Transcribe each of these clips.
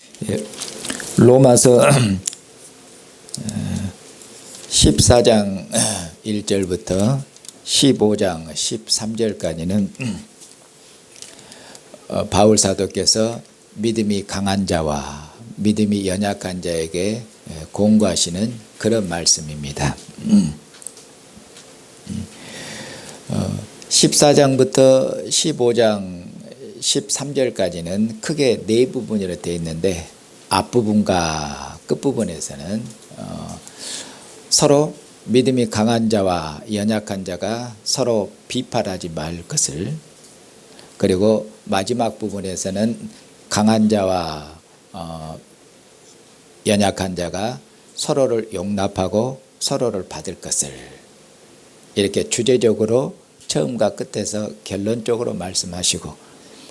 예, 로마서 14장 1절부터 15장 13절까지는 바울 사도께서 믿음이 강한 자와 믿음이 연약한 자에게 공고하시는 그런 말씀입니다. 14장부터 15장 13절까지는 크게 네 부분으로 되어 있는데 앞부분과 끝부분에서는 서로 믿음이 강한 자와 연약한 자가 서로 비판하지 말 것을, 그리고 마지막 부분에서는 강한 자와 연약한 자가 서로를 용납하고 서로를 받을 것을, 이렇게 주제적으로 처음과 끝에서 결론적으로 말씀하시고,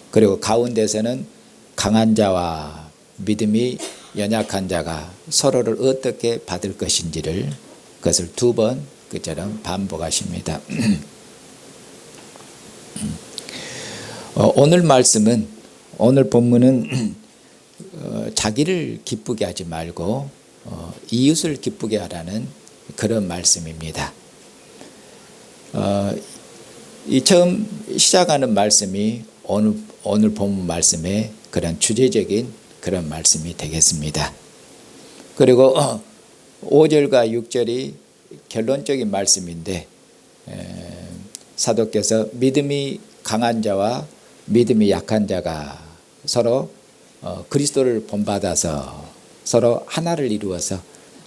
그리고 가운데서는 강한 자와 믿음이 연약한 자가 서로를 어떻게 받을 것인지를, 그것을 두 번 그처럼 반복하십니다. 오늘 말씀은, 오늘 본문은 자기를 기쁘게 하지 말고 이웃을 기쁘게 하라는 그런 말씀입니다. 이 처음 시작하는 말씀이 오늘 본문 말씀의 그런 주제적인 그런 말씀이 되겠습니다. 그리고 5절과 6절이 결론적인 말씀인데, 사도께서 믿음이 강한 자와 믿음이 약한 자가 서로 그리스도를 본받아서 서로 하나를 이루어서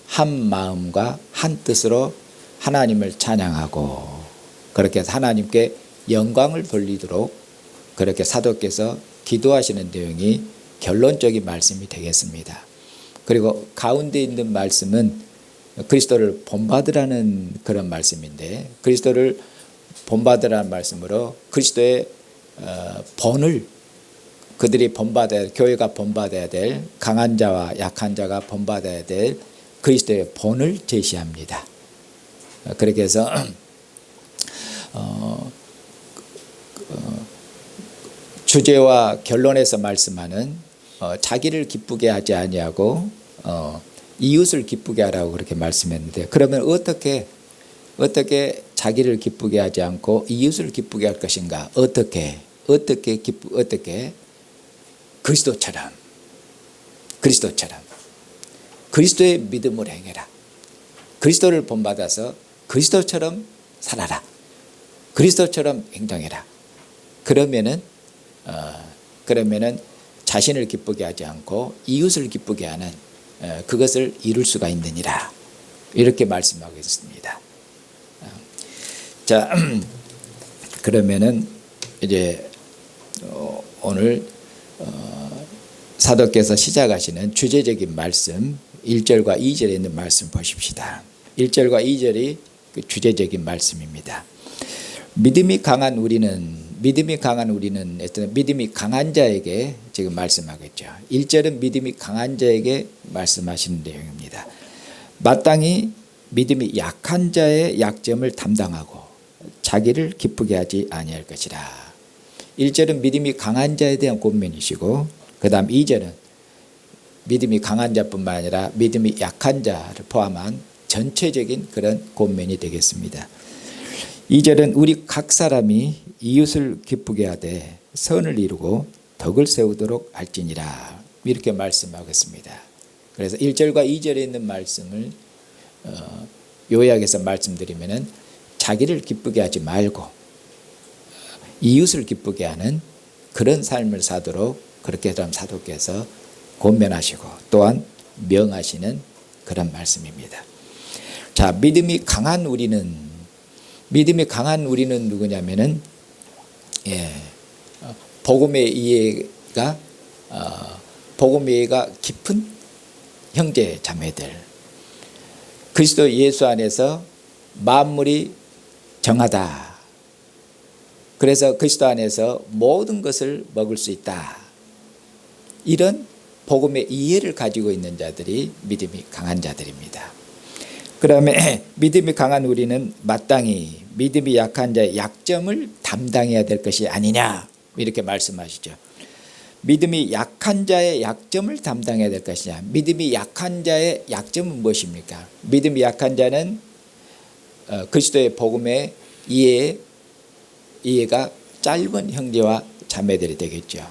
한 마음과 한 뜻으로 하나님을 찬양하고, 그렇게 해서 하나님께 영광을 돌리도록 그렇게 사도께서 기도하시는 내용이 결론적인 말씀이 되겠습니다. 그리고 가운데 있는 말씀은 그리스도를 본받으라는 그런 말씀인데, 그리스도를 본받으라는 말씀으로 그리스도의 본을, 그들이 본받아야, 교회가 본받아야 될, 강한 자와 약한 자가 본받아야 될 그리스도의 본을 제시합니다. 그렇게 해서 주제와 결론에서 말씀하는 자기를 기쁘게 하지 아니하고 이웃을 기쁘게 하라고 그렇게 말씀했는데, 그러면 어떻게 자기를 기쁘게 하지 않고 이웃을 기쁘게 할 것인가? 어떻게 그리스도처럼 그리스도의 믿음을 행해라. 그리스도를 본받아서 그리스도처럼 살아라. 그리스도처럼 행동해라. 그러면은 자신을 기쁘게 하지 않고 이웃을 기쁘게 하는 그것을 이룰 수가 있느니라, 이렇게 말씀하고 있습니다. 자, 그러면은 이제 오늘 사도께서 시작하시는 주제적인 말씀 1절과 2절에 있는 말씀 보십시다. 1절과 2절이 그 주제적인 말씀입니다. 믿음이 강한 우리는 믿음이 강한 자에게 지금 말씀하고 있죠. 1절은 믿음이 강한 자에게 말씀하시는 내용입니다. 마땅히 믿음이 약한 자의 약점을 담당하고 자기를 기쁘게 하지 아니할 것이라. 1절은 믿음이 강한 자에 대한 권면이시고, 그 다음 2절은 믿음이 강한 자뿐만 아니라 믿음이 약한 자를 포함한 전체적인 그런 권면이 되겠습니다. 2절은 우리 각 사람이 이웃을 기쁘게 하되 선을 이루고 덕을 세우도록 할지니라, 이렇게 말씀하겠습니다. 그래서 1절과 2절에 있는 말씀을 요약해서 말씀드리면은 자기를 기쁘게 하지 말고 이웃을 기쁘게 하는 그런 삶을 사도록 그렇게 사도께서 권면하시고 또한 명하시는 그런 말씀입니다. 자, 믿음이 강한 우리는 누구냐면은 복음의 이해가 깊은 형제 자매들, 그리스도 예수 안에서 만물이 정하다. 그래서 그리스도 안에서 모든 것을 먹을 수 있다. 이런 복음의 이해를 가지고 있는 자들이 믿음이 강한 자들입니다. 그다음에 믿음이 강한 우리는 마땅히 믿음이 약한 자의 약점을 담당해야 될 것이 아니냐, 이렇게 말씀하시죠. 믿음이 약한 자의 약점을 담당해야 될 것이냐. 믿음이 약한 자의 약점은 무엇입니까? 믿음이 약한 자는 그리스도의 복음의 이해가 짧은 형제와 자매들이 되겠죠.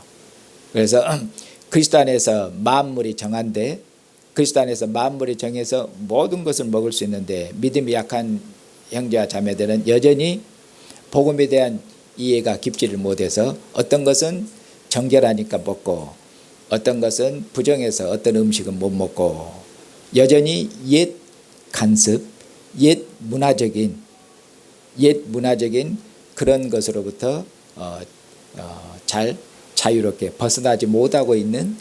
그래서 그리스도 안에서 만물이 정한데, 그리스도 안에서 만물이 정해서 모든 것을 먹을 수 있는데, 믿음이 약한 형제와 자매들은 여전히 복음에 대한 이해가 깊지를 못해서 어떤 것은 정결하니까 먹고, 어떤 것은 부정해서 어떤 음식은 못 먹고, 여전히 옛 간습, 옛 문화적인 그런 것으로부터 잘 자유롭게 벗어나지 못하고 있는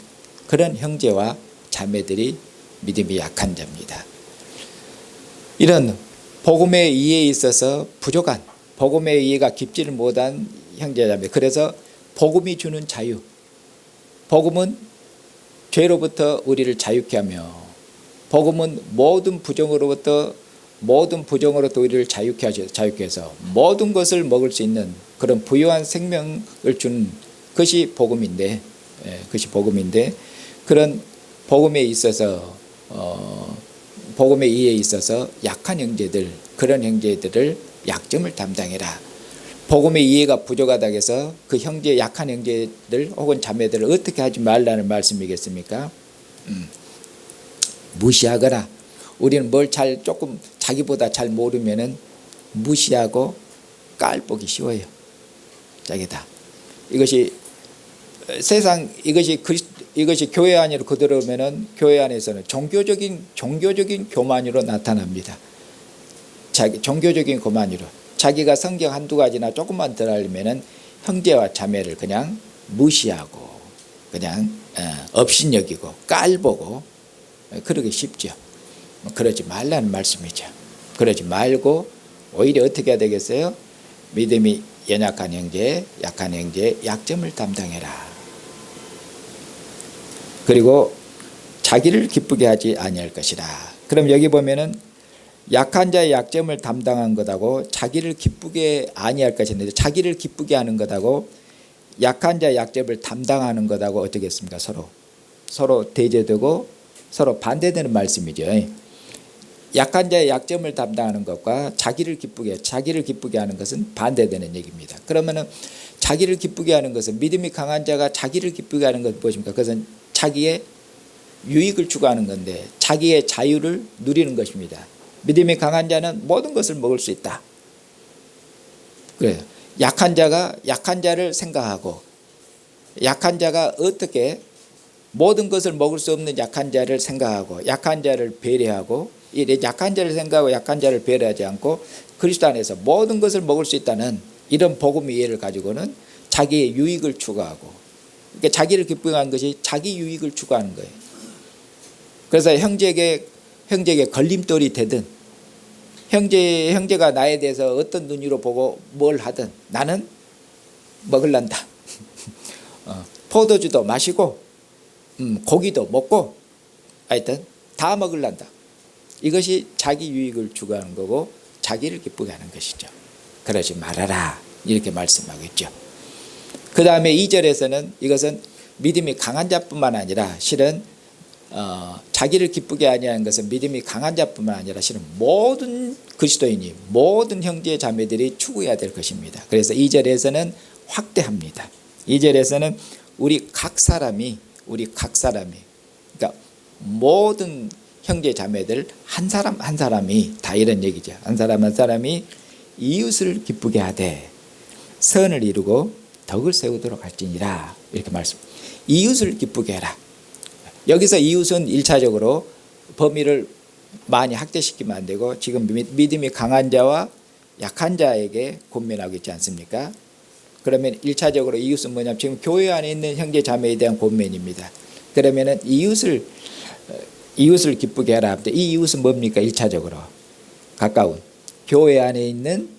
그런 형제와 자매들이 믿음이 약한 자입니다. 이런 복음의 이해에 있어서 부족한, 복음의 이해가 깊지를 못한 형제자매, 그래서 복음이 주는 자유, 복음은 죄로부터 우리를 자유케 하며, 복음은 모든 부정으로부터 우리를 자유케 해서 모든 것을 먹을 수 있는 그런 부유한 생명을 주는 것이 복음인데, 그런 복음에 있어서 복음의 이해에 있어서 약한 형제들, 그런 형제들을 약점을 담당해라. 복음의 이해가 부족하다고 해서 그 약한 형제들 혹은 자매들을 어떻게 하지 말라는 말씀이겠습니까? 무시하거나, 우리는 뭘 조금 자기보다 잘 모르면은 무시하고 깔보기 쉬워요. 자기다. 이것이 교회 안으로 그대로면은 교회 안에서는 종교적인 교만으로 나타납니다. 종교적인 교만으로 자기가 성경 한두 가지나 조금만 더 알면은 형제와 자매를 그냥 무시하고 그냥 업신여기고 깔보고 그러기 쉽죠. 그러지 말라는 말씀이죠. 그러지 말고 오히려 어떻게 해야 되겠어요? 믿음이 연약한 형제, 약한 형제의 약점을 담당해라. 그리고 자기를 기쁘게 하지 아니할 것이라. 그럼 여기 보면은 약한 자의 약점을 담당한 것하고 자기를 기쁘게 아니할 것인데, 자기를 기쁘게 하는 것하고 약한 자의 약점을 담당하는 것하고 어떻게 했습니까? 서로 대조되고 서로 반대되는 말씀이죠. 약한 자의 약점을 담당하는 것과 자기를 기쁘게 하는 것은 반대되는 얘기입니다. 그러면은 자기를 기쁘게 하는 것은, 믿음이 강한 자가 자기를 기쁘게 하는 것은 무엇입니까? 그것은 자기의 유익을 추구하는 건데 자기의 자유를 누리는 것입니다. 믿음이 강한 자는 모든 것을 먹을 수 있다. 그래요. 약한 자가 약한 자를 생각하고, 약한 자가 어떻게 모든 것을 먹을 수 없는 약한 자를 생각하고, 약한 자를 배려하고, 약한 자를 생각하고 약한 자를 배려하지 않고 그리스도 안에서 모든 것을 먹을 수 있다는 이런 복음의 이해를 가지고는 자기의 유익을 추구하고, 그러니까 자기를 기쁘게 하는 것이 자기 유익을 추구하는 거예요. 그래서 형제에게 걸림돌이 되든, 형제가 나에 대해서 어떤 눈으로 보고 뭘 하든 나는 먹을란다. 포도주도 마시고 고기도 먹고 하여튼 다 먹을란다. 이것이 자기 유익을 추구하는 거고 자기를 기쁘게 하는 것이죠. 그러지 말아라 이렇게 말씀하고 있죠. 그 다음에 2절에서는 이것은 믿음이 강한 자뿐만 아니라 실은 자기를 기쁘게 하냐는 것은 믿음이 강한 자뿐만 아니라 실은 모든 그리스도인이, 모든 형제 자매들이 추구해야 될 것입니다. 그래서 2절에서는 확대합니다. 2절에서는 우리 각 사람이 그러니까 모든 형제 자매들 한 사람이 다 이런 얘기죠. 한 사람이 이웃을 기쁘게 하되 선을 이루고 덕을 세우도록 할지니라, 이렇게 말씀. 이웃을 기쁘게 해라. 여기서 이웃은 1차적으로 범위를 많이 확대시키면 안 되고, 지금 믿음이 강한 자와 약한 자에게 권면하고 있지 않습니까? 그러면 1차적으로 이웃은 뭐냐면 지금 교회 안에 있는 형제 자매에 대한 권면입니다. 그러면은 이웃을 기쁘게 하라. 이 이웃은 뭡니까? 1차적으로 가까운 교회 안에 있는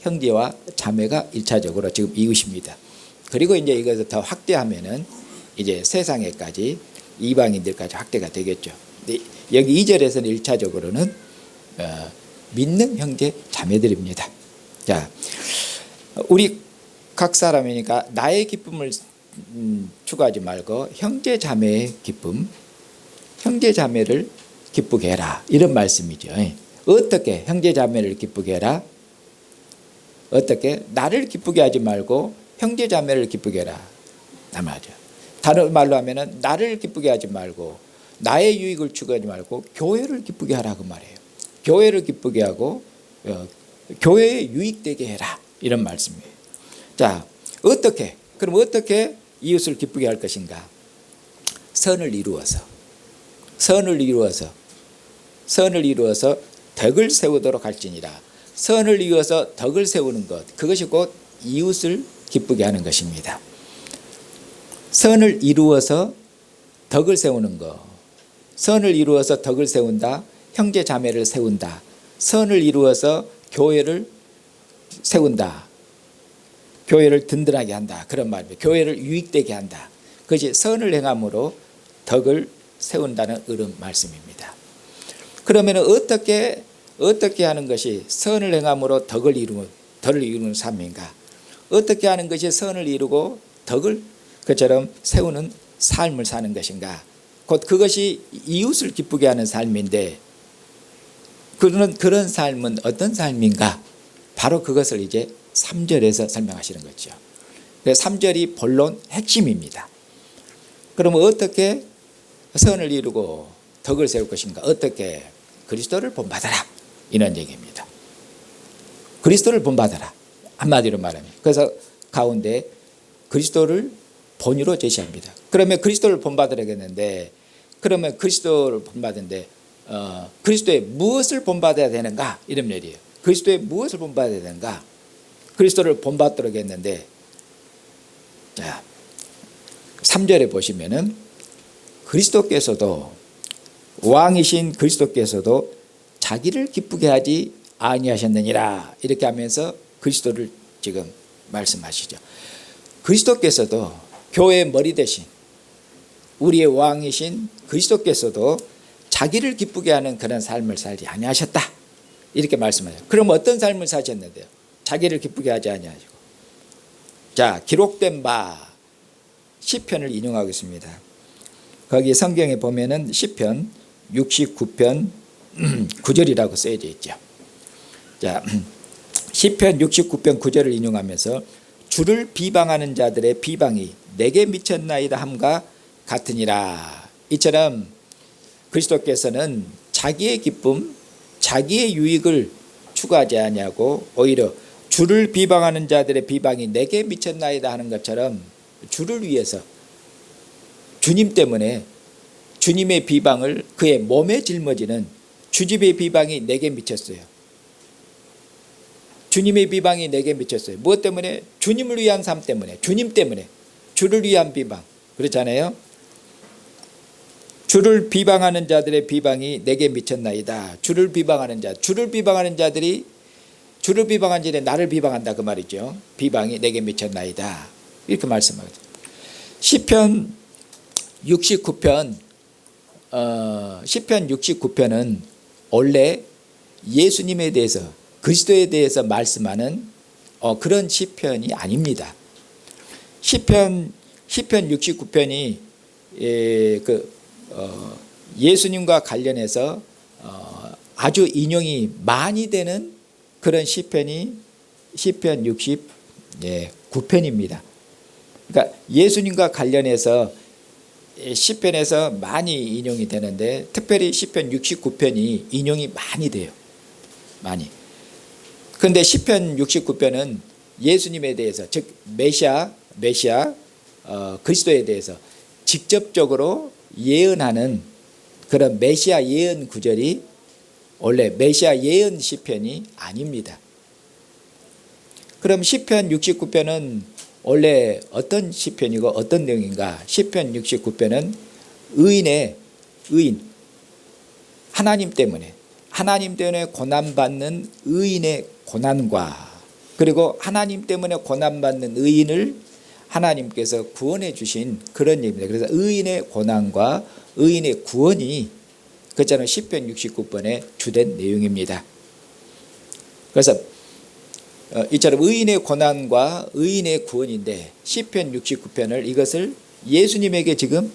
형제와 자매가 1차적으로 지금 이웃입니다. 그리고 이제 이것을 더 확대하면은 이제 세상에까지, 이방인들까지 확대가 되겠죠. 근데 여기 2절에서는 1차적으로는 믿는 형제 자매들입니다. 자, 우리 각 사람이니까 나의 기쁨을 추구하지 말고 형제 자매의 기쁨, 형제 자매를 기쁘게 해라, 이런 말씀이죠. 어떻게 형제 자매를 기쁘게 해라? 어떻게? 나를 기쁘게 하지 말고 형제 자매를 기쁘게 해라. 말이죠. 다른 말로 하면은 나를 기쁘게 하지 말고 나의 유익을 추구하지 말고 교회를 기쁘게 하라, 그 말이에요. 교회를 기쁘게 하고 교회에 유익되게 해라, 이런 말씀이에요. 자, 어떻게? 그럼 어떻게 이웃을 기쁘게 할 것인가? 선을 이루어서 덕을 세우도록 할지니라. 선을 이루어서 덕을 세우는 것, 그것이 곧 이웃을 기쁘게 하는 것입니다. 선을 이루어서 덕을 세우는 것, 선을 이루어서 덕을 세운다, 형제 자매를 세운다, 선을 이루어서 교회를 세운다, 교회를 든든하게 한다, 그런 말입니다. 교회를 유익되게 한다. 그것이 선을 행함으로 덕을 세운다는 그런 말씀입니다. 그러면 어떻게 하는 것이 선을 행함으로 덕을 이루는 삶인가? 어떻게 하는 것이 선을 이루고 덕을 그처럼 세우는 삶을 사는 것인가? 곧 그것이 이웃을 기쁘게 하는 삶인데, 그런 삶은 어떤 삶인가? 바로 그것을 이제 3절에서 설명하시는 거죠. 3절이 본론 핵심입니다. 그러면 어떻게 선을 이루고 덕을 세울 것인가? 어떻게? 그리스도를 본받아라, 이런 얘기입니다. 그리스도를 본받아라, 한마디로 말하면. 그래서 가운데 그리스도를 본위로 제시합니다. 그러면 그리스도를 본받으려겠는데, 그러면 그리스도를 본받는데 그리스도의 무엇을 본받아야 되는가, 이런 말이에요. 그리스도의 무엇을 본받아야 되는가? 그리스도를 본받도록 했는데, 자, 3절에 보시면은 그리스도께서도, 왕이신 그리스도께서도 자기를 기쁘게 하지 아니하셨느니라, 이렇게 하면서 그리스도를 지금 말씀하시죠. 그리스도께서도, 교회의 머리 대신 우리의 왕이신 그리스도께서도 자기를 기쁘게 하는 그런 삶을 살지 아니하셨다, 이렇게 말씀하세요. 그럼 어떤 삶을 사셨는데요? 자기를 기쁘게 하지 아니하시고. 자, 기록된 바 시편을 인용하겠습니다. 거기 성경에 보면은 시편 69편 9절이라고 쓰여져 있죠. 자, 시편 69편 9절을 인용하면서 주를 비방하는 자들의 비방이 내게 미쳤나이다 함과 같으니라. 이처럼 그리스도께서는 자기의 기쁨, 자기의 유익을 추구하지 아니하고 오히려 주를 비방하는 자들의 비방이 내게 미쳤나이다 하는 것처럼 주를 위해서, 주님 때문에 주님의 비방을 그의 몸에 짊어지는 주님의 비방이 내게 미쳤어요. 주님의 비방이 내게 미쳤어요. 무엇 때문에? 주님을 위한 삶 때문에, 주님 때문에, 주를 위한 비방. 그렇잖아요. 주를 비방하는 자들의 비방이 내게 미쳤나이다. 주를 비방하는 자들이 주를 비방한 자들이 나를 비방한다, 그 말이죠. 비방이 내게 미쳤나이다, 이렇게 말씀하죠. 시편 69편 시편 69편은 원래 예수님에 대해서, 그리스도에 대해서 말씀하는 그런 시편이 아닙니다. 시편 69편이 예수님과 관련해서 아주 인용이 많이 되는 그런 시편이 시편 69편입니다. 그러니까 예수님과 관련해서 시편에서 많이 인용이 되는데, 특별히 시편 69편이 인용이 많이 돼요. 많이. 그런데 시편 69편은 예수님에 대해서, 즉 메시아 그리스도에 대해서 직접적으로 예언하는 그런 메시아 예언 구절이 원래 메시아 예언 시편이 아닙니다. 그럼 시편 69편은 원래 어떤 시편이고 어떤 내용인가? 시편 69편은 의인, 하나님 때문에 고난받는 의인의 고난과, 그리고 하나님 때문에 고난받는 의인을 하나님께서 구원해 주신 그런 얘기입니다. 그래서 의인의 고난과 의인의 구원이 그렇잖아요. 시편 69편의 주된 내용입니다. 그래서 이처럼 의인의 고난과 의인의 구원인데 시편 69편을 이것을 예수님에게 지금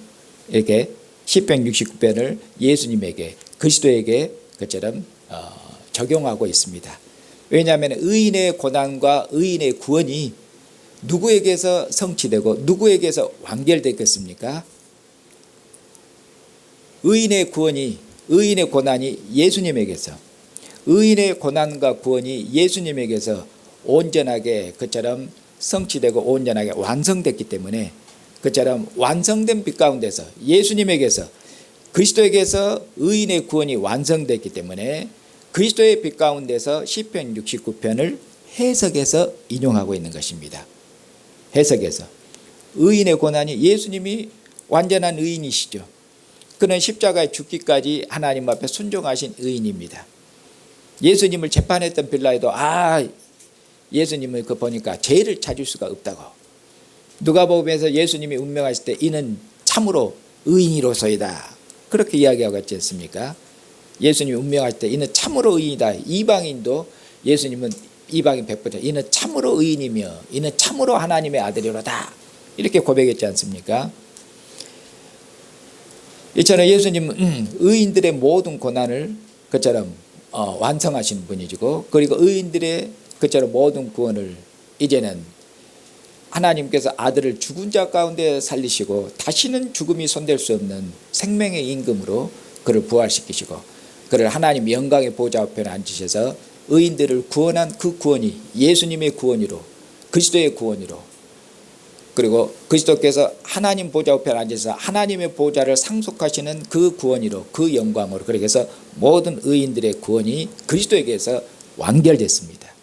이렇게 시편 69편을 예수님에게 그리스도에게 그처럼 적용하고 있습니다. 왜냐하면 의인의 고난과 의인의 구원이 누구에게서 성취되고 누구에게서 완결되겠습니까? 의인의 구원이 의인의 고난이 예수님에게서 의인의 고난과 구원이 예수님에게서 온전하게 그처럼 성취되고 온전하게 완성됐기 때문에 그처럼 완성된 빛 가운데서 예수님에게서 그리스도에게서 의인의 구원이 완성됐기 때문에 그리스도의 빛 가운데서 시편 69편을 해석해서 인용하고 있는 것입니다. 해석해서 의인의 고난이 예수님이 완전한 의인이시죠. 그는 십자가에 죽기까지 하나님 앞에 순종하신 의인입니다. 예수님을 재판했던 빌라에도 예수님을 보니까 죄를 찾을 수가 없다고. 누가복음에서 예수님이 운명하실 때 이는 참으로 의인이로소이다 그렇게 이야기하고 있지 않습니까? 예수님이 운명하실 때 이는 참으로 의인이다. 이방인도 예수님은 이방인 100% 이는 참으로 의인이며 이는 참으로 하나님의 아들이로다 이렇게 고백했지 않습니까? 이처럼 예수님은 의인들의 모든 고난을 그처럼 완성하시는 분이시고 그리고 의인들의 그처럼 모든 구원을 이제는 하나님께서 아들을 죽은 자 가운데 살리시고 다시는 죽음이 손댈 수 없는 생명의 임금으로 그를 부활시키시고 그를 하나님 영광의 보좌 앞에 앉으셔서 의인들을 구원한 그 구원이 예수님의 구원으로 그리스도의 구원으로 그리고 그리스도께서 하나님 보좌 앞에 앉아서 하나님의 보좌를 상속하시는 그 구원으로 그 영광으로 그렇게 해서 모든 의인들의 구원이 그리스도에게서 완결됐습니다.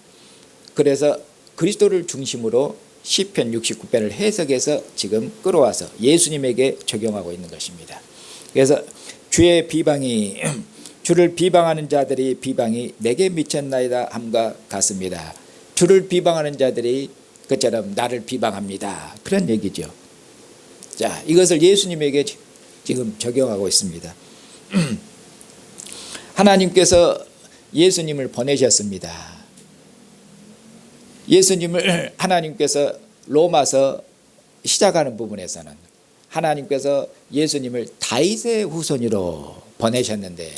그래서 그리스도를 중심으로 시편 69편을 해석해서 지금 끌어와서 예수님에게 적용하고 있는 것입니다. 그래서 주의 비방이 주를 비방하는 자들이 비방이 내게 미쳤나이다 함과 같습니다. 주를 비방하는 자들이 그처럼 나를 비방합니다. 그런 얘기죠. 자, 이것을 예수님에게 지금 적용하고 있습니다. 하나님께서 예수님을 보내셨습니다. 예수님을 하나님께서 로마서 시작하는 부분에서는 하나님께서 예수님을 다윗의 후손으로 보내셨는데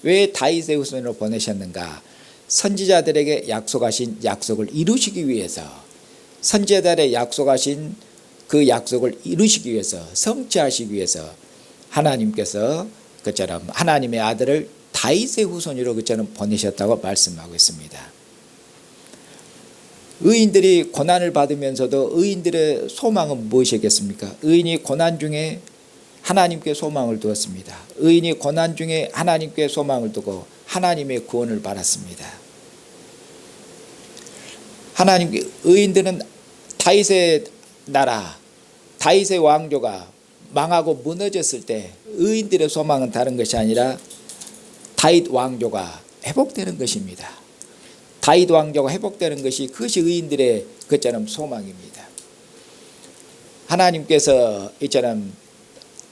왜 다윗의 후손으로 보내셨는가? 선지자들에게 약속하신 약속을 이루시기 위해서 선지자들의 약속하신 그 약속을 이루시기 위해서 성취하시기 위해서 하나님께서 그처럼 하나님의 아들을 다윗의 후손으로 그처럼 보내셨다고 말씀하고 있습니다. 의인들이 고난을 받으면서도 의인들의 소망은 무엇이겠습니까? 의인이 고난 중에 하나님께 소망을 두었습니다. 의인이 고난 중에 하나님께 소망을 두고 하나님의 구원을 받았습니다. 의인들은 다윗의 나라, 다윗의 왕조가 망하고 무너졌을 때 의인들의 소망은 다른 것이 아니라 다윗 왕조가 회복되는 것입니다. 다윗 왕조가 회복되는 것이 그것이 의인들의 그처럼 소망입니다. 하나님께서 이처럼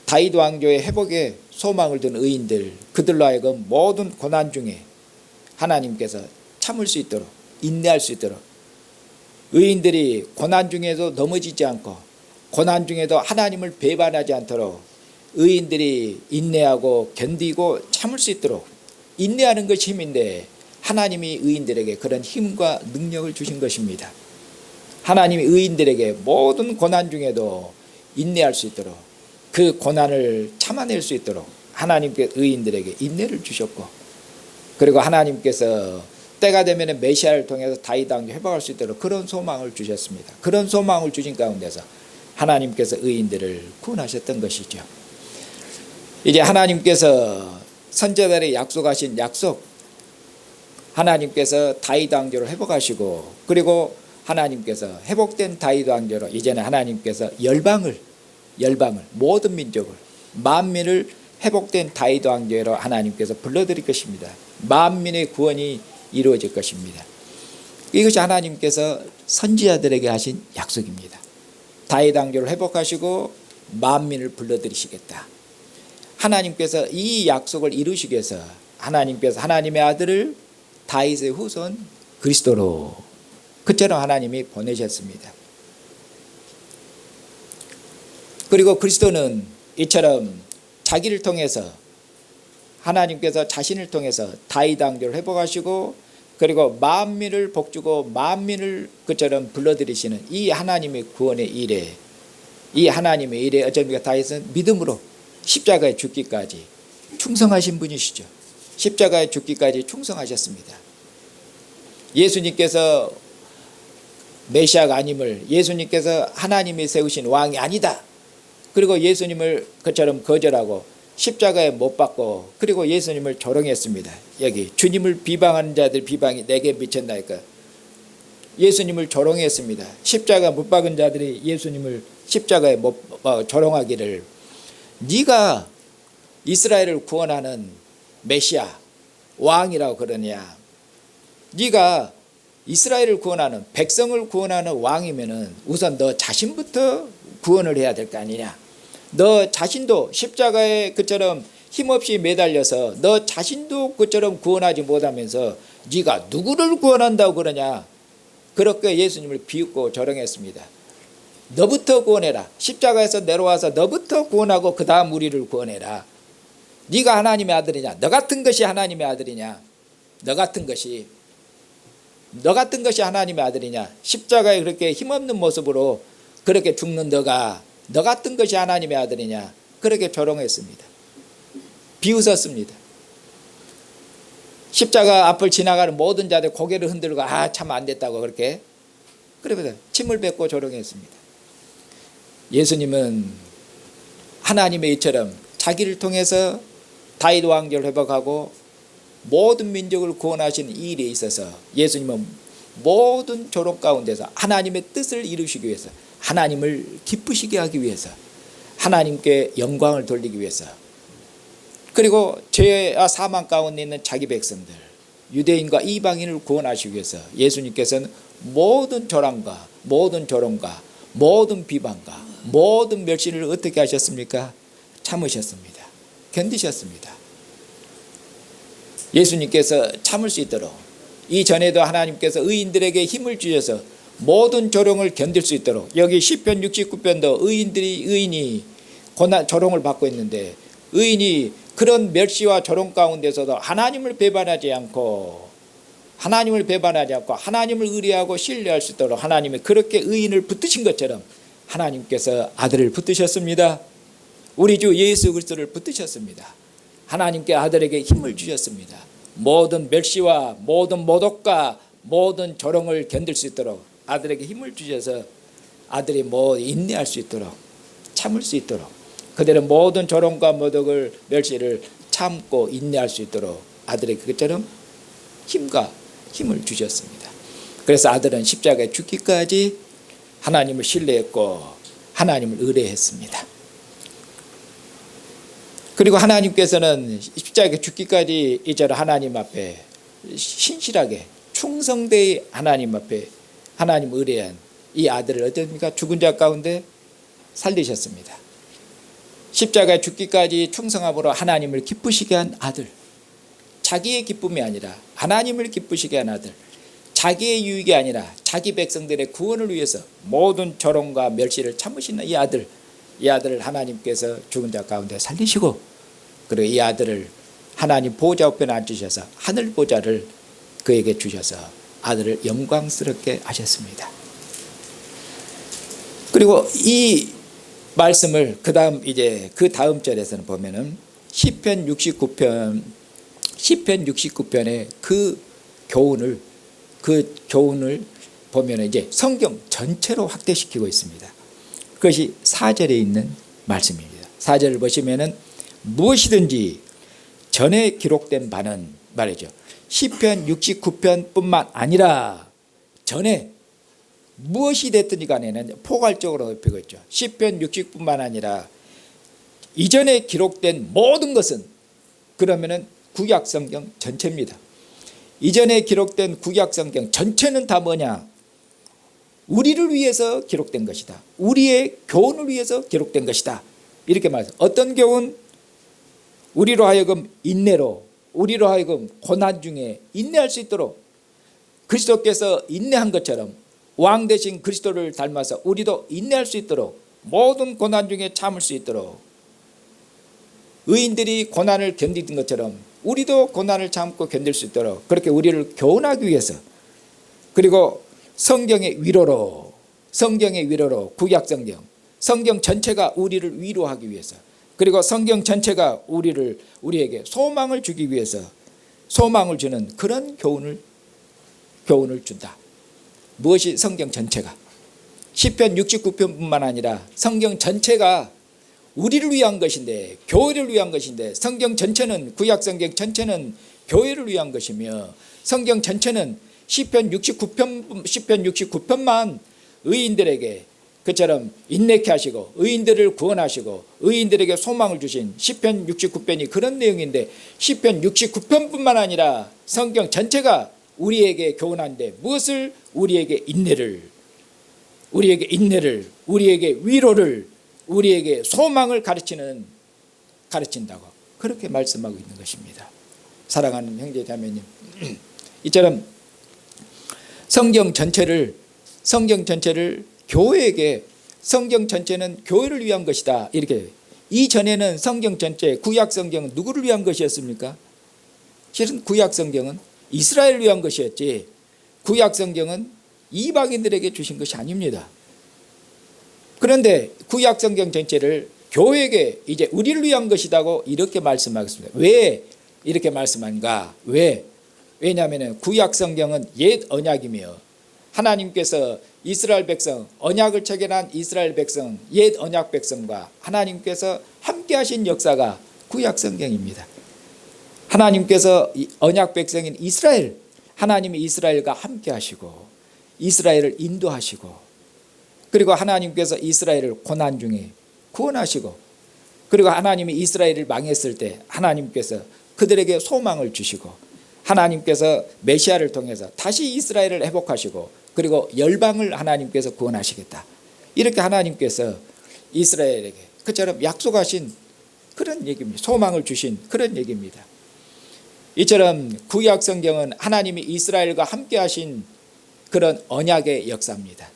다윗 왕조의 회복에 소망을 둔 의인들 그들로 하여금 모든 고난 중에 하나님께서 참을 수 있도록 인내할 수 있도록 의인들이 고난 중에도 넘어지지 않고 고난 중에도 하나님을 배반하지 않도록 의인들이 인내하고 견디고 참을 수 있도록 인내하는 것이 힘인데 하나님이 의인들에게 그런 힘과 능력을 주신 것입니다. 하나님이 의인들에게 모든 고난 중에도 인내할 수 있도록 그 고난을 참아낼 수 있도록 하나님께 의인들에게 인내를 주셨고 그리고 하나님께서 때가 되면 메시아를 통해서 다윗 왕조 회복할 수 있도록 그런 소망을 주셨습니다. 그런 소망을 주신 가운데서 하나님께서 의인들을 구원하셨던 것이죠. 이제 하나님께서 선지자들의 약속하신 약속 하나님께서 다윗 왕조를 회복하시고 그리고 하나님께서 회복된 다윗 왕조로 이제는 하나님께서 열방을 모든 민족을 만민을 회복된 다윗 왕조로 하나님께서 불러들일 것입니다. 만민의 구원이 이루어질 것입니다. 이것이 하나님께서 선지자들에게 하신 약속입니다. 다윗 왕조를 회복하시고 만민을 불러들이시겠다. 하나님께서 이 약속을 이루시기 위해서 하나님께서 하나님의 아들을 다윗의 후손 그리스도로 그처럼 하나님이 보내셨습니다. 그리고 그리스도는 이처럼 자기를 통해서 하나님께서 자신을 통해서 다윗 왕조를 회복하시고 그리고 만민을 복주고 만민을 그처럼 불러들이시는 이 하나님의 구원의 일에 이 하나님의 일에 어쩌니까 다윗은 믿음으로 십자가에 죽기까지 충성하신 분이시죠. 십자가에 죽기까지 충성하셨습니다. 예수님께서 메시아가 아님을 예수님께서 하나님이 세우신 왕이 아니다. 그리고 예수님을 그처럼 거절하고 십자가에 못 박고 그리고 예수님을 조롱했습니다. 여기 주님을 비방하는 자들 비방이 내게 미쳤나이까. 예수님을 조롱했습니다. 십자가 못 박은 자들이 예수님을 십자가에 조롱하기를 네가 이스라엘을 구원하는 메시아 왕이라고 그러냐. 네가 이스라엘을 구원하는 백성을 구원하는 왕이면은 우선 너 자신부터 구원을 해야 될 거 아니냐. 너 자신도 십자가에 그처럼 힘없이 매달려서 너 자신도 그처럼 구원하지 못하면서 네가 누구를 구원한다고 그러냐. 그렇게 예수님을 비웃고 조롱했습니다. 너부터 구원해라. 십자가에서 내려와서 너부터 구원하고 그 다음 우리를 구원해라. 네가 하나님의 아들이냐. 너 같은 것이 하나님의 아들이냐. 너 같은 것이 하나님의 아들이냐. 십자가에 그렇게 힘없는 모습으로 그렇게 죽는 너가 너 같은 것이 하나님의 아들이냐. 그렇게 조롱했습니다. 비웃었습니다. 십자가 앞을 지나가는 모든 자들 고개를 흔들고 참 안 됐다고 그렇게 그러면서 침을 뱉고 조롱했습니다. 예수님은 하나님의 이처럼 자기를 통해서 다윗 왕조를 회복하고 모든 민족을 구원하신 이 일에 있어서 예수님은 모든 조롱 가운데서 하나님의 뜻을 이루시기 위해서 하나님을 기쁘시게 하기 위해서 하나님께 영광을 돌리기 위해서 그리고 죄와 사망 가운데 있는 자기 백성들 유대인과 이방인을 구원하시기 위해서 예수님께서는 모든 조롱과 모든 조롱과 모든 비방과 모든 멸시를 어떻게 하셨습니까? 참으셨습니다. 견디셨습니다. 예수님께서 참을 수 있도록 이전에도 하나님께서 의인들에게 힘을 주셔서 모든 조롱을 견딜 수 있도록 여기 시편 69편도 의인이 고난 조롱을 받고 있는데 의인이 그런 멸시와 조롱 가운데서도 하나님을 배반하지 않고 하나님을 의뢰하고 신뢰할 수 있도록 하나님이 그렇게 의인을 붙드신 것처럼 하나님께서 아들을 붙드셨습니다. 우리 주 예수 그리스도를 붙드셨습니다. 하나님께 아들에게 힘을 주셨습니다. 모든 멸시와 모든 모독과 모든 조롱을 견딜 수 있도록 아들에게 힘을 주셔서 아들이 인내할 수 있도록 참을 수 있도록 그대로 모든 조롱과 모독을 멸시를 참고 인내할 수 있도록 아들에게 그처럼 힘을 주셨습니다. 그래서 아들은 십자가에 죽기까지 하나님을 신뢰했고 하나님을 의뢰했습니다. 그리고 하나님께서는 십자가에 죽기까지 이처럼 하나님 앞에 신실하게 충성되이 하나님 앞에 하나님 의뢰한 이 아들을 어떻습니까? 죽은 자 가운데 살리셨습니다. 십자가에 죽기까지 충성함으로 하나님을 기쁘시게 한 아들, 자기의 기쁨이 아니라 하나님을 기쁘시게 한 아들, 자기의 유익이 아니라 자기 백성들의 구원을 위해서 모든 조롱과 멸시를 참으시는 이 아들을 하나님께서 죽은 자 가운데 살리시고 그리고 이 아들을 하나님 보좌 우편에 앉으셔서 하늘 보좌를 그에게 주셔서 아들을 영광스럽게 하셨습니다. 그리고 이 말씀을 그 다음 절에서는 보면은 시편 69편의 그 교훈을 보면은 이제 성경 전체로 확대시키고 있습니다. 그것이 4절에 있는 말씀입니다. 4절을 보시면은 무엇이든지 전에 기록된 바는 말이죠. 시편 69편뿐만 아니라 전에 무엇이 됐든지 간에는 포괄적으로 높이고 있죠. 시편 60뿐만 아니라 이전에 기록된 모든 것은 그러면은 구약성경 전체입니다. 이전에 기록된 구약성경 전체는 다 뭐냐? 우리를 위해서 기록된 것이다. 우리의 교훈을 위해서 기록된 것이다. 이렇게 말해서 어떤 교훈? 우리로 하여금 인내로 우리로 하여금 고난 중에 인내할 수 있도록 그리스도께서 인내한 것처럼 왕 대신 그리스도를 닮아서 우리도 인내할 수 있도록, 모든 고난 중에 참을 수 있도록, 의인들이 고난을 견디는 것처럼 우리도 고난을 참고 견딜 수 있도록 그렇게 우리를 교훈하기 위해서, 그리고 성경의 위로로 구약 성경 전체가 우리를 위로하기 위해서, 그리고 성경 전체가 우리에게 소망을 주기 위해서 소망을 주는 그런 교훈을 준다. 무엇이? 성경 전체가. 시편 69편뿐만 아니라 성경 전체가 우리를 위한 것인데, 교회를 위한 것인데, 성경 전체는, 구약 성경 전체는 교회를 위한 것이며, 성경 전체는 시편 69편만 의인들에게 그처럼 인내케 하시고 의인들을 구원하시고 의인들에게 소망을 주신 시편 69편이 그런 내용인데, 시편 69편뿐만 아니라 성경 전체가 우리에게 교훈하는데 무엇을? 우리에게 인내를, 우리에게 위로를, 우리에게 소망을 가르친다고 그렇게 말씀하고 있는 것입니다. 사랑하는 형제 자매님, 이처럼 성경 전체를 교회에게, 성경 전체는 교회를 위한 것이다. 이렇게. 이전에는 성경 전체, 구약 성경은 누구를 위한 것이었습니까? 실은 구약 성경은 이스라엘을 위한 것이었지, 구약 성경은 이방인들에게 주신 것이 아닙니다. 그런데 구약 성경 전체를 교회에게 이제 우리를 위한 것이라고 이렇게 말씀하겠습니다. 왜 이렇게 말씀한가? 왜냐하면 구약 성경은 옛 언약이며, 하나님께서 이스라엘 백성, 언약을 체결한 이스라엘 백성, 옛 언약 백성과 하나님께서 함께 하신 역사가 구약 성경입니다. 하나님께서 언약 백성인 이스라엘, 하나님이 이스라엘과 함께 하시고 이스라엘을 인도하시고, 그리고 하나님께서 이스라엘을 고난 중에 구원하시고, 그리고 하나님이 이스라엘을 망했을 때 하나님께서 그들에게 소망을 주시고, 하나님께서 메시아를 통해서 다시 이스라엘을 회복하시고, 그리고 열방을 하나님께서 구원하시겠다. 이렇게 하나님께서 이스라엘에게 그처럼 약속하신 그런 얘기입니다. 소망을 주신 그런 얘기입니다. 이처럼 구약 성경은 하나님이 이스라엘과 함께 하신 그런 언약의 역사입니다.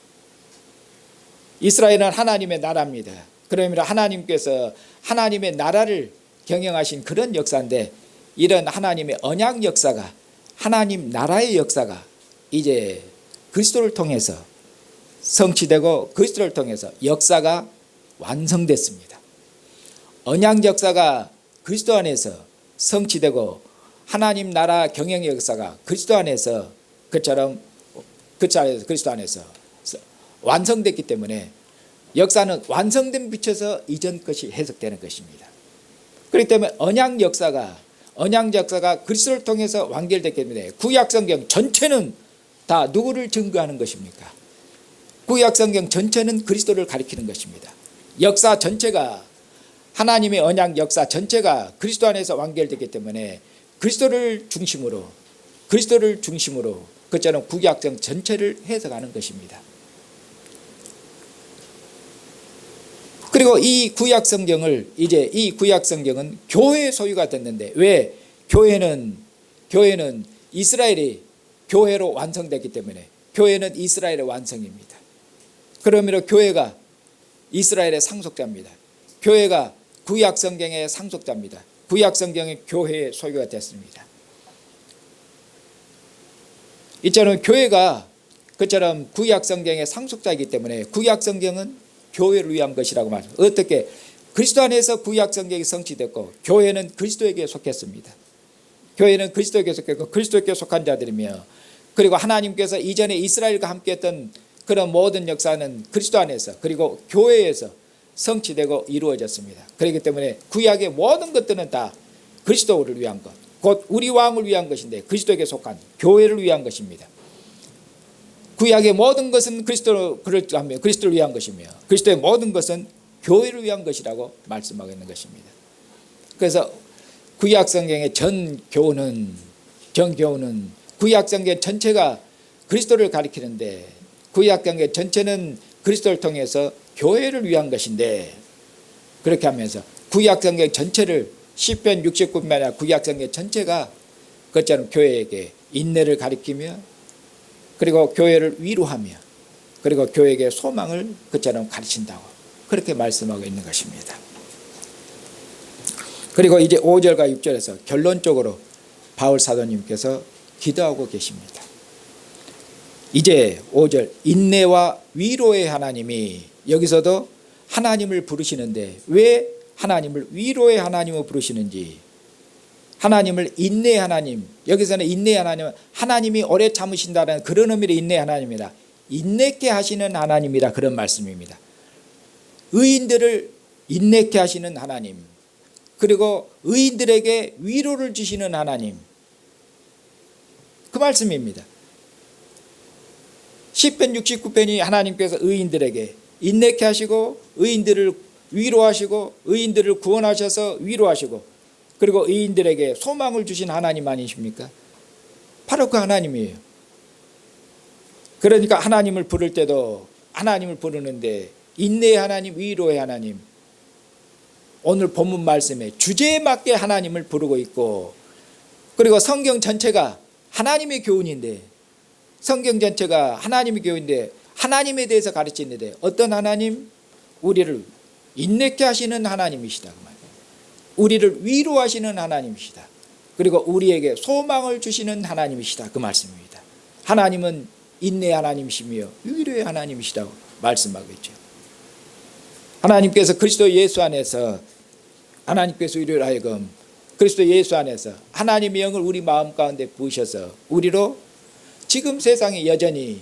이스라엘은 하나님의 나라입니다. 그러므로 하나님께서 하나님의 나라를 경영하신 그런 역사인데, 이런 하나님의 언약 역사가, 하나님 나라의 역사가 이제 그리스도를 통해서 성취되고, 그리스도를 통해서 역사가 완성됐습니다. 언약 역사가 그리스도 안에서 성취되고, 하나님 나라 경영의 역사가 그리스도 안에서 그리스도 안에서 완성됐기 때문에 역사는 완성된 빛에서 이전 것이 해석되는 것입니다. 그렇기 때문에 언약 역사가 그리스도를 통해서 완결됐기 때문에 구약 성경 전체는 다 누구를 증거하는 것입니까? 구약 성경 전체는 그리스도를 가리키는 것입니다. 역사 전체가, 하나님의 언약 역사 전체가 그리스도 안에서 완결됐기 때문에 그리스도를 중심으로 그처럼 구약성 전체를 해석하는 것입니다. 그리고 이 구약 성경은 교회의 소유가 됐는데, 왜? 교회는 이스라엘이 교회로 완성됐기 때문에, 교회는 이스라엘의 완성입니다. 그러므로 교회가 이스라엘의 상속자입니다. 교회가 구약 성경의 상속자입니다. 구약 성경이 교회의 소유가 됐습니다. 이처럼 교회가 그처럼 구약 성경의 상속자이기 때문에 구약 성경은 교회를 위한 것이라고 말합니다. 어떻게? 그리스도 안에서 구약 성경이 성취됐고, 교회는 그리스도에게 속했습니다. 교회는 그리스도에게 속했고 그리스도에게 속한 자들이며, 그리고 하나님께서 이전에 이스라엘과 함께했던 그런 모든 역사는 그리스도 안에서, 그리고 교회에서 성취되고 이루어졌습니다. 그렇기 때문에 구약의 모든 것들은 다 그리스도를 위한 것, 곧 우리 왕을 위한 것인데 그리스도에게 속한 교회를 위한 것입니다. 구약의 모든 것은 그리스도를 위한 것이며, 그리스도의 모든 것은 교회를 위한 것이라고 말씀하고 있는 것입니다. 그래서 구약 성경의 전 교훈은 구약 성경 전체가 그리스도를 가리키는데, 구약 성경 전체는 그리스도를 통해서 교회를 위한 것인데, 그렇게 하면서 구약 성경 전체를, 시편 69편이나 구약 성경 전체가 그처럼 교회에게 인내를 가리키며 그리고 교회를 위로하며 그리고 교회에게 소망을 그처럼 가르친다고 그렇게 말씀하고 있는 것입니다. 그리고 이제 5절과 6절에서 결론적으로 바울 사도님께서 기도하고 계십니다. 이제 5절 인내와 위로의 하나님이 여기서도 하나님을 부르시는데 왜 하나님을 위로의 하나님으로 부르시는지, 하나님을 인내의 하나님, 여기서는 인내의 하나님은 하나님이 오래 참으신다는 그런 의미로 인내의 하나님이다. 인내케 하시는 하나님이라 그런 말씀입니다. 의인들을 인내케 하시는 하나님, 그리고 의인들에게 위로를 주시는 하나님, 그 말씀입니다. 시편 69편이 하나님께서 의인들에게 인내케 하시고 의인들을 위로하시고 의인들을 구원하셔서 위로하시고 그리고 의인들에게 소망을 주신 하나님 아니십니까? 바로 그 하나님이에요. 그러니까 하나님을 부를 때도 하나님을 부르는데 인내의 하나님, 위로의 하나님, 오늘 본문 말씀에 주제에 맞게 하나님을 부르고 있고, 그리고 성경 전체가 하나님의 교훈인데, 성경 전체가 하나님의 교훈인데 하나님에 대해서 가르치는데 어떤 하나님? 우리를 인내케 하시는 하나님이시다. 우리를 위로하시는 하나님이시다. 그리고 우리에게 소망을 주시는 하나님이시다. 그 말씀입니다. 하나님은 인내의 하나님이시며 위로의 하나님이시다고 말씀하고 있죠. 하나님께서 그리스도 예수 안에서, 하나님께서 우리를 하여금 그리스도 예수 안에서 하나님의 영을 우리 마음 가운데 부으셔서 우리로 지금 세상에 여전히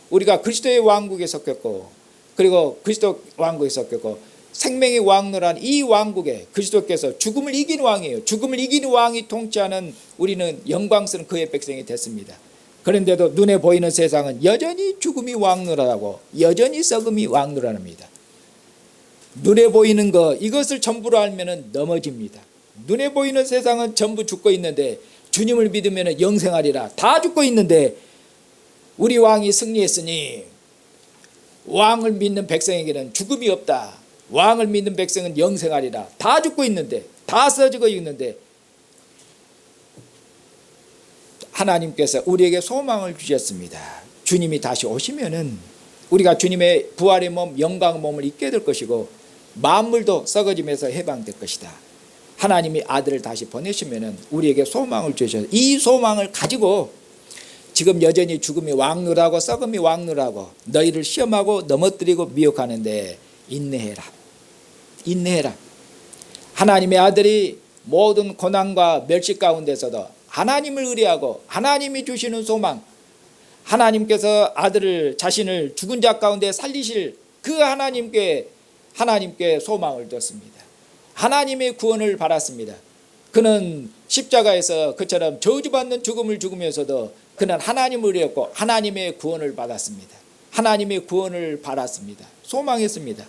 우리가 그리스도의 왕국에 섞였고 그리고 그리스도 왕국에 섞였고 생명의 왕노란 이 왕국에 그리스도께서 죽음을 이긴 왕이에요. 죽음을 이긴 왕이 통치하는 우리는 영광스러운 그의 백성이 됐습니다. 그런데도 눈에 보이는 세상은 여전히 죽음이 왕노라하고 여전히 썩음이 왕노라합니다. 눈에 보이는 것 이것을 전부로 알면 넘어집니다. 눈에 보이는 세상은 전부 죽고 있는데 주님을 믿으면 영생하리라. 다 죽고 있는데 우리 왕이 승리했으니 왕을 믿는 백성에게는 죽음이 없다. 왕을 믿는 백성은 영생하리라. 다 죽고 있는데, 다 써지고 있는데 하나님께서 우리에게 소망을 주셨습니다. 주님이 다시 오시면은 우리가 주님의 부활의 몸, 영광의 몸을 입게 될 것이고 만물도 썩어지면서 해방될 것이다. 하나님이 아들을 다시 보내시면은 우리에게 소망을 주셔서 이 소망을 가지고 지금 여전히 죽음이 왕노라고 썩음이 왕노라고 너희를 시험하고 넘어뜨리고 미혹하는데 인내해라. 인내해라. 하나님의 아들이 모든 고난과 멸시 가운데서도 하나님을 의뢰하고 하나님이 주시는 소망, 하나님께서 아들을 자신을 죽은 자 가운데 살리실 그 하나님께 소망을 뒀습니다. 하나님의 구원을 받았습니다. 그는 십자가에서 그처럼 저주받는 죽음을 죽으면서도 그는 하나님을 의뢰했고 하나님의 구원을 받았습니다. 하나님의 구원을 받았습니다. 소망했습니다.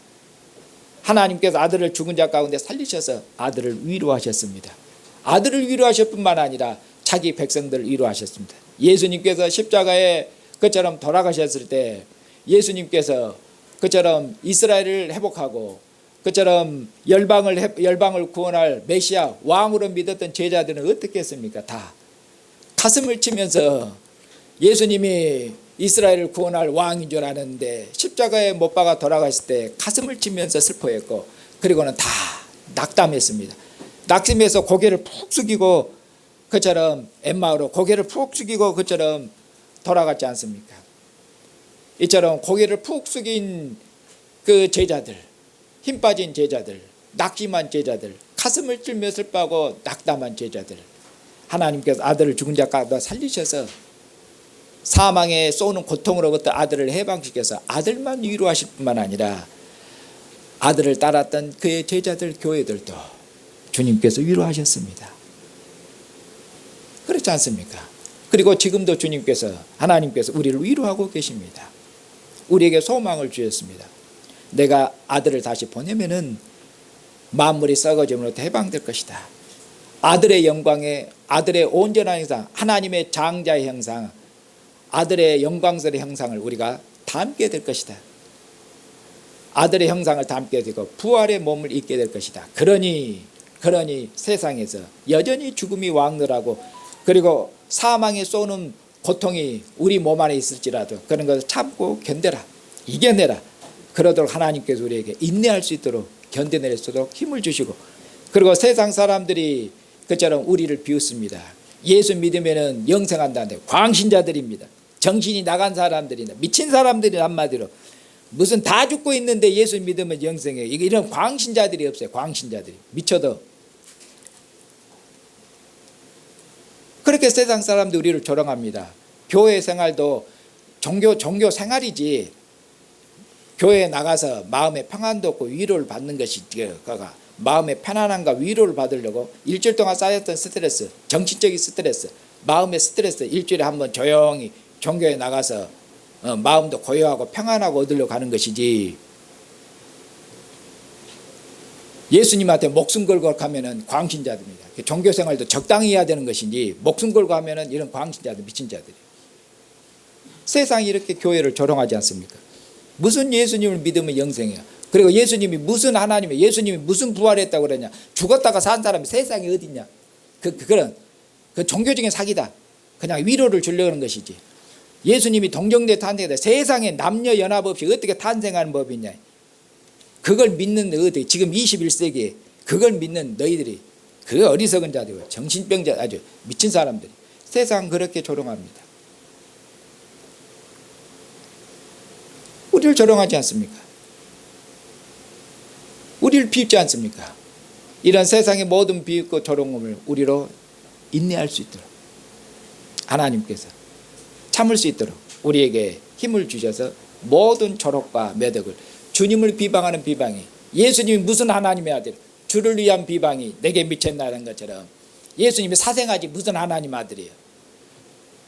하나님께서 아들을 죽은 자 가운데 살리셔서 아들을 위로하셨습니다. 아들을 위로하실 뿐만 아니라 자기 백성들을 위로하셨습니다. 예수님께서 십자가에 그처럼 돌아가셨을 때 예수님께서 그처럼 이스라엘을 회복하고 그처럼 열방을 구원할 메시아 왕으로 믿었던 제자들은 어떻게 했습니까? 다 가슴을 치면서 예수님이 이스라엘을 구원할 왕인 줄 아는데 십자가에 못 박아 돌아갔을 때 가슴을 치면서 슬퍼했고 그리고는 다 낙담했습니다. 낙심해서 고개를 푹 숙이고 그처럼 엠마오로 고개를 푹 숙이고 그처럼 돌아갔지 않습니까? 이처럼 고개를 푹 숙인 그 제자들, 힘 빠진 제자들, 낙심한 제자들, 가슴을 찔며 슬퍼하고 낙담한 제자들, 하나님께서 아들을 죽은 자 가운데 살리셔서 사망에 쏘는 고통으로부터 아들을 해방시켜서 아들만 위로하실 뿐만 아니라 아들을 따랐던 그의 제자들 교회들도 주님께서 위로하셨습니다. 그렇지 않습니까? 그리고 지금도 주님께서 하나님께서 우리를 위로하고 계십니다. 우리에게 소망을 주셨습니다. 내가 아들을 다시 보내면은 만물이 썩어짐으로부터 해방될 것이다. 아들의 영광에 아들의 온전한 형상, 하나님의 장자의 형상, 아들의 영광스러운 형상을 우리가 담게 될 것이다. 아들의 형상을 담게 되고 부활의 몸을 입게 될 것이다. 그러니 세상에서 여전히 죽음이 왕노라고 그리고 사망에 쏘는 고통이 우리 몸 안에 있을지라도 그런 것을 참고 견뎌라, 이겨내라. 그러도록 하나님께서 우리에게 인내할 수 있도록, 견뎌낼 수 있도록 힘을 주시고, 그리고 세상 사람들이 그처럼 우리를 비웃습니다. 예수 믿으면 영생한다는데 광신자들입니다. 정신이 나간 사람들이나 미친 사람들이, 한마디로 무슨 다 죽고 있는데 예수 믿으면 영생해. 이런 광신자들이 없어요. 광신자들이 미쳐도. 그렇게 세상 사람들이 우리를 조롱합니다. 교회 생활도 종교 생활이지, 교회에 나가서 마음의 평안도 없고 위로를 받는 것이, 그가 마음의 편안함과 위로를 받으려고 일주일 동안 쌓였던 스트레스, 정신적인 스트레스, 마음의 스트레스, 일주일에 한번 조용히 종교에 나가서 마음도 고요하고 평안하고 얻으려고 하는 것이지, 예수님한테 목숨 걸고 하면은 광신자들입니다. 종교 생활도 적당히 해야 되는 것이지, 목숨 걸고 하면은 이런 광신자들, 미친 자들이. 세상이 이렇게 교회를 조롱하지 않습니까? 무슨 예수님을 믿으면 영생이야. 그리고 예수님이 무슨 하나님이야. 예수님이 무슨 부활했다고 그러냐. 죽었다가 산 사람이 세상에 어디 있냐. 그런 종교적인 사기다. 그냥 위로를 주려는 것이지. 예수님이 동정대 탄생했다. 세상에 남녀 연합 없이 어떻게 탄생하는 법이 있냐. 그걸 믿는 너희들, 지금 21세기에 그걸 믿는 너희들이, 그 어리석은 자들이고 정신병자, 아주 미친 사람들이 세상 그렇게 조롱합니다. 우리를 조롱하지 않습니까? 우리를 비웃지 않습니까? 이런 세상의 모든 비웃고 조롱음을 우리로 인내할 수 있도록 하나님께서 참을 수 있도록 우리에게 힘을 주셔서 모든 조롱과 매덕을, 주님을 비방하는 비방이, 예수님이 무슨 하나님의 아들, 주를 위한 비방이 내게 미쳤나는 것처럼, 예수님이 사생아지 무슨 하나님 아들이에요.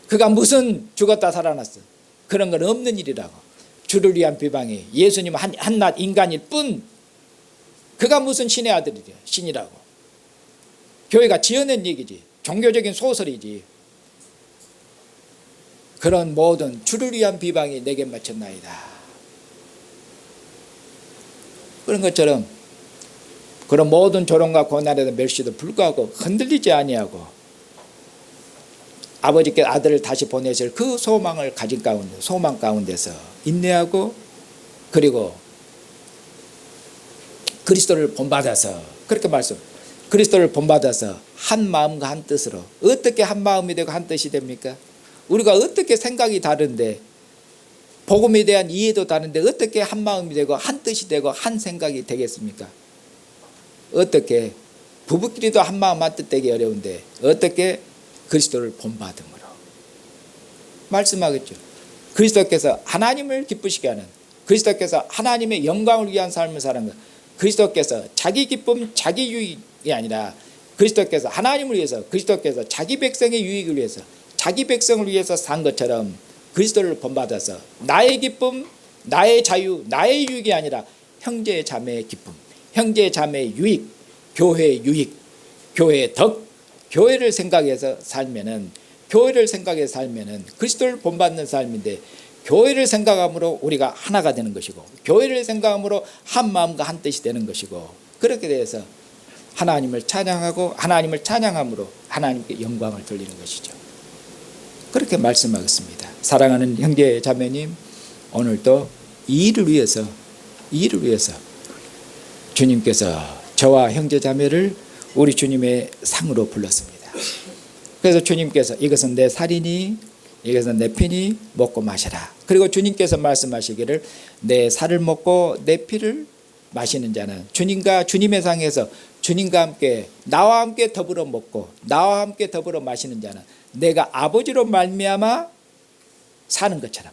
그가 무슨 죽었다 살아났어. 그런 건 없는 일이라고. 주를 위한 비방이, 예수님은 한낱 인간일 뿐, 그가 무슨 신의 아들이래요. 신이라고. 교회가 지어낸 얘기지. 종교적인 소설이지. 그런 모든 주를 위한 비방이 내게 맞췄나이다. 그런 것처럼 그런 모든 조롱과 고난에도 멸시도 불구하고 흔들리지 아니하고 아버지께 아들을 다시 보내실 그 소망을 가진 가운데, 소망 가운데서 인내하고, 그리고 그리스도를 본받아서, 그렇게 말씀, 그리스도를 본받아서 한 마음과 한 뜻으로. 어떻게 한 마음이 되고 한 뜻이 됩니까? 우리가 어떻게 생각이 다른데, 복음에 대한 이해도 다른데 어떻게 한 마음이 되고 한 뜻이 되고 한 생각이 되겠습니까? 어떻게 부부끼리도 한 마음 한 뜻 되기 어려운데 어떻게 그리스도를 본받음으로 말씀하겠죠. 그리스도께서 하나님을 기쁘시게 하는, 그리스도께서 하나님의 영광을 위한 삶을 사는 것, 그리스도께서 자기 기쁨 자기 유익이 아니라 그리스도께서 하나님을 위해서, 그리스도께서 자기 백성의 유익을 위해서, 자기 백성을 위해서 산 것처럼 그리스도를 본받아서 나의 기쁨, 나의 자유, 나의 유익이 아니라 형제 자매의 기쁨, 형제 자매의 유익, 교회의 유익, 교회의 덕, 교회를 생각해서 살면은, 교회를 생각해서 살면은 그리스도를 본받는 삶인데, 교회를 생각함으로 우리가 하나가 되는 것이고, 교회를 생각함으로 한 마음과 한 뜻이 되는 것이고, 그렇게 돼서 하나님을 찬양하고 하나님을 찬양함으로 하나님께 영광을 돌리는 것이죠. 그렇게 말씀하겠습니다. 사랑하는 형제 자매님, 오늘도 이 일을 위해서 주님께서 저와 형제 자매를 우리 주님의 상으로 불렀습니다. 그래서 주님께서 이것은 내 살이니 이것은 내 피니 먹고 마셔라. 그리고 주님께서 말씀하시기를 내 살을 먹고 내 피를 마시는 자는 주님과 주님의 상에서 주님과 함께 나와 함께 더불어 먹고 나와 함께 더불어 마시는 자는 내가 아버지로 말미암아 사는 것처럼,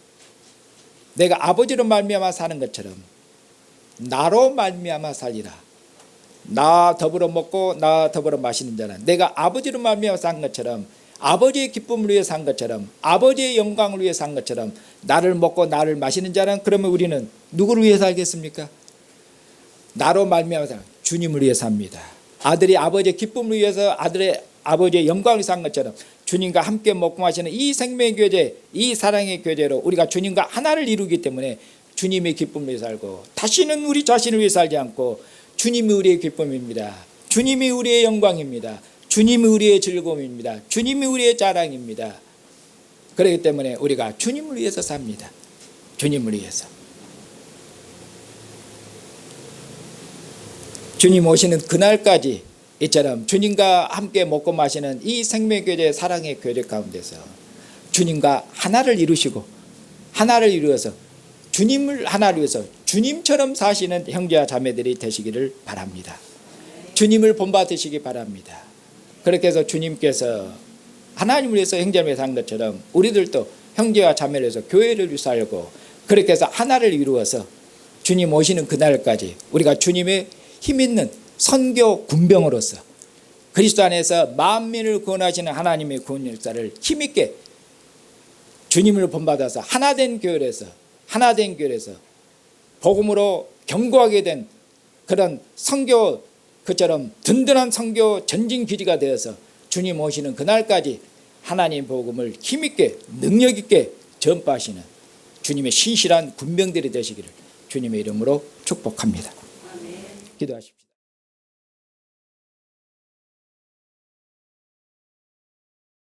내가 아버지로 말미암아 사는 것처럼 나로 말미암아 살리라. 나 더불어 먹고 나 더불어 마시는 자는 내가 아버지로 말미암아 산 것처럼, 아버지의 기쁨을 위해 산 것처럼, 아버지의 영광을 위해 산 것처럼 나를 먹고 나를 마시는 자는, 그러면 우리는 누구를 위해 살겠습니까? 나로 말미암아 주님을 위해 삽니다. 아들이 아버지의 기쁨을 위해서 아버지의 영광을 산 것처럼 주님과 함께 먹고 마시는 이 생명의 교제, 이 사랑의 교제로 우리가 주님과 하나를 이루기 때문에 주님의 기쁨을 위해 살고, 다시는 우리 자신을 위해 살지 않고 주님이 우리의 기쁨입니다. 주님이 우리의 영광입니다. 주님이 우리의 즐거움입니다. 주님이 우리의 자랑입니다. 그렇기 때문에 우리가 주님을 위해서 삽니다. 주님을 위해서. 주님 오시는 그날까지 이처럼 주님과 함께 먹고 마시는 이 생명교제 사랑의 교제 가운데서 주님과 하나를 이루시고 하나를 이루어서 주님을 하나를 위해서 주님처럼 사시는 형제와 자매들이 되시기를 바랍니다. 주님을 본받으시기 바랍니다. 그렇게 해서 주님께서 하나님을 위해서 형제를 위해서 한 것처럼 우리들도 형제와 자매를 위해서 교회를 살고 그렇게 해서 하나를 이루어서 주님 오시는 그날까지 우리가 주님의 힘있는 선교 군병으로서 그리스도 안에서 만민을 구원하시는 하나님의 구원 역사를 힘있게 주님을 본받아서 하나된 교회에서 복음으로 견고하게 된 그런 선교 그처럼 든든한 선교 전진 기지가 되어서 주님 오시는 그날까지 하나님 복음을 힘있게 능력있게 전파하시는 주님의 신실한 군병들이 되시기를 주님의 이름으로 축복합니다. 기도하십시오.